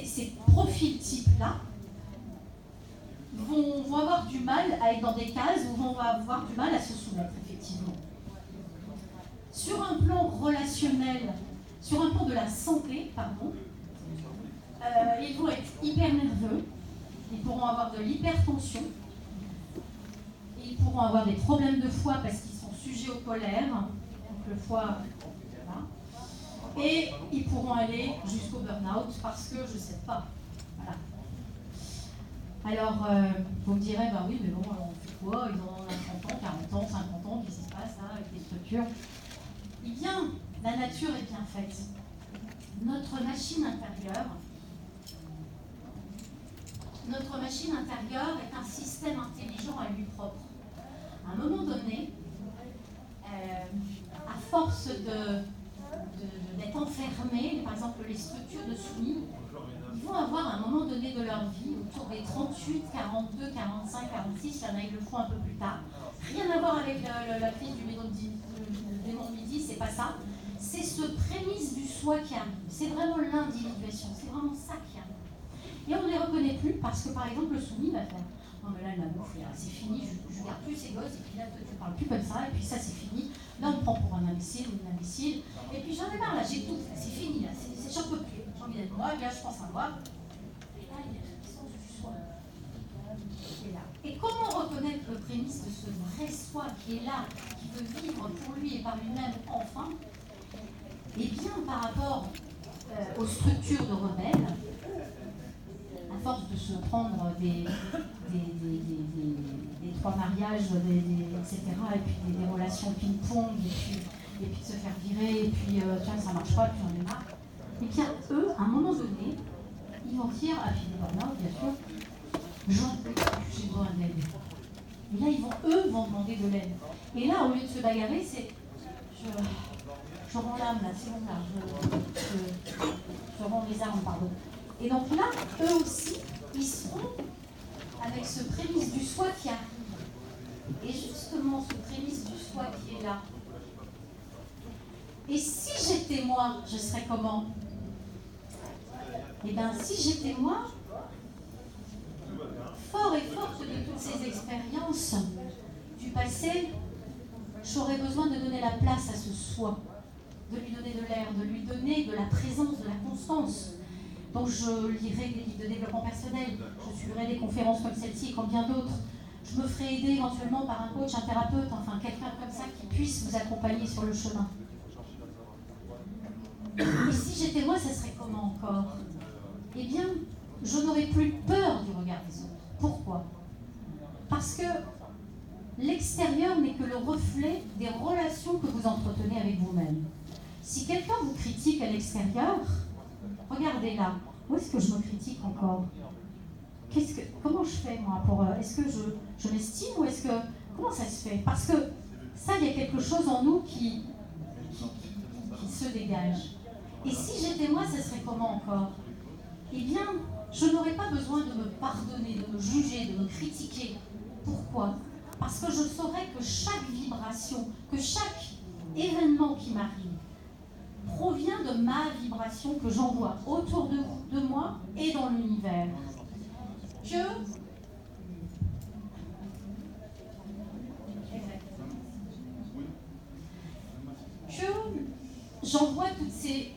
ces profils types-là vont avoir du mal à être dans des cases ou vont avoir du mal à se soumettre, effectivement. Sur un plan relationnel, sur un plan de la santé, pardon, ils vont être hyper nerveux, ils pourront avoir de l'hypertension, ils pourront avoir des problèmes de foie parce qu'ils sont sujets aux colères, donc le foie, voilà. Et ils pourront aller jusqu'au burn-out parce que je ne sais pas. Voilà. Alors, vous me direz, bah oui, mais bon, alors on fait quoi? Ils ont 30 ans, 40 ans, 50 ans, qu'est-ce qui se passe là avec les structures? Eh bien, la nature est bien faite. Notre machine intérieure est un système intelligent à lui propre. À un moment donné, à force d'être enfermés, par exemple les structures de soumis, ils vont avoir à un moment donné de leur vie, autour des 38, 42, 45, 46, il y en a qui le font un peu plus tard. Rien à voir avec la crise du démon de midi, c'est pas ça. C'est ce prémisse du soi qui arrive. C'est vraiment l'individuation, c'est vraiment ça qui arrive. Et on ne les reconnaît plus parce que, par exemple, le soumis va faire « Non mais là, elle m'a bouffé, c'est fini, je ne garde plus ces gosses, et puis là, toi, tu ne parles plus comme ça, et puis ça, c'est fini. Là, on me prend pour un imbécile ou une imbécile. Et puis j'en ai marre, là, j'étouffe, c'est fini, là, j'en peux plus. J'ai envie d'être moi, et là, je pense à moi. » Et là, il y a la puissance du soi. Qui est là. Et comment reconnaître le prémisse de ce vrai soi qui est là, qui veut vivre pour lui et par lui-même, enfin? Eh bien, par rapport aux structures de rebelles, à force de se prendre des trois mariages, etc., et puis des relations ping-pong, et puis de se faire virer, et puis tiens, ça marche pas, puis j'en ai marre, et bien, eux, à un moment donné, ils vont dire, ah, puis des burn-out, bien sûr, j'en peux plus, j'ai besoin d'aide. Et là, eux vont demander de l'aide. Et là, au lieu de se bagarrer, c'est je rends l'âme, là, c'est bon, là, je rends les armes, pardon. Et donc là, eux aussi, ils seront avec ce prémisse du soi qui arrive. Et justement, ce prémisse du soi qui est là. Et si j'étais moi, je serais comment? Eh bien, si j'étais moi, fort et forte de toutes ces expériences du passé, j'aurais besoin de donner la place à ce soi, de lui donner de l'air, de lui donner de la présence, de la constance. Donc je lirai des livres de développement personnel, je suivrai des conférences comme celle-ci et comme bien d'autres. Je me ferai aider éventuellement par un coach, un thérapeute, enfin quelqu'un comme ça qui puisse vous accompagner sur le chemin. Et si j'étais moi, ça serait comment encore? Eh bien, je n'aurais plus peur du regard des autres. Pourquoi? Parce que l'extérieur n'est que le reflet des relations que vous entretenez avec vous-même. Si quelqu'un vous critique à l'extérieur, regardez là, où est-ce que je me critique encore? Comment je fais moi pour... Est-ce que je m'estime ou est-ce que... Comment ça se fait? Parce que ça, il y a quelque chose en nous qui se dégage. Et si j'étais moi, ça serait comment encore? Eh bien, je n'aurais pas besoin de me pardonner, de me juger, de me critiquer. Pourquoi? Parce que je saurais que chaque vibration, que chaque événement qui m'arrive provient de ma vibration que j'envoie autour de moi et dans l'univers. Que j'envoie toutes ces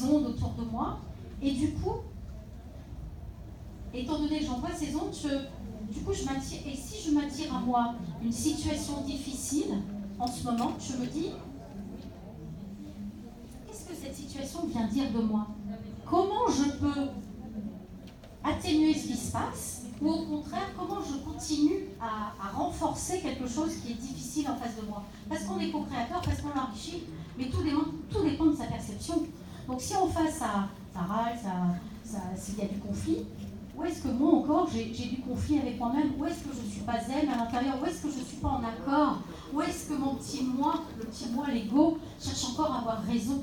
ondes autour de moi, et du coup, étant donné que j'envoie ces ondes, je m'attire. Et si je m'attire à moi une situation difficile, en ce moment, je me dis, qu'est-ce que cette situation vient dire de moi? Comment je peux atténuer ce qui se passe? Ou au contraire, comment je continue à renforcer quelque chose qui est difficile en face de moi? Parce qu'on est co-créateur, parce qu'on l'enrichit, mais tout dépend de sa perception. Donc si en face ça râle, s'il y a du conflit, où est-ce que moi encore j'ai du conflit avec moi-même? Où est-ce que je ne suis pas zen à l'intérieur? Où est-ce que je ne suis pas en accord? Où est-ce que mon petit moi, le petit moi, l'ego, cherche encore à avoir raison?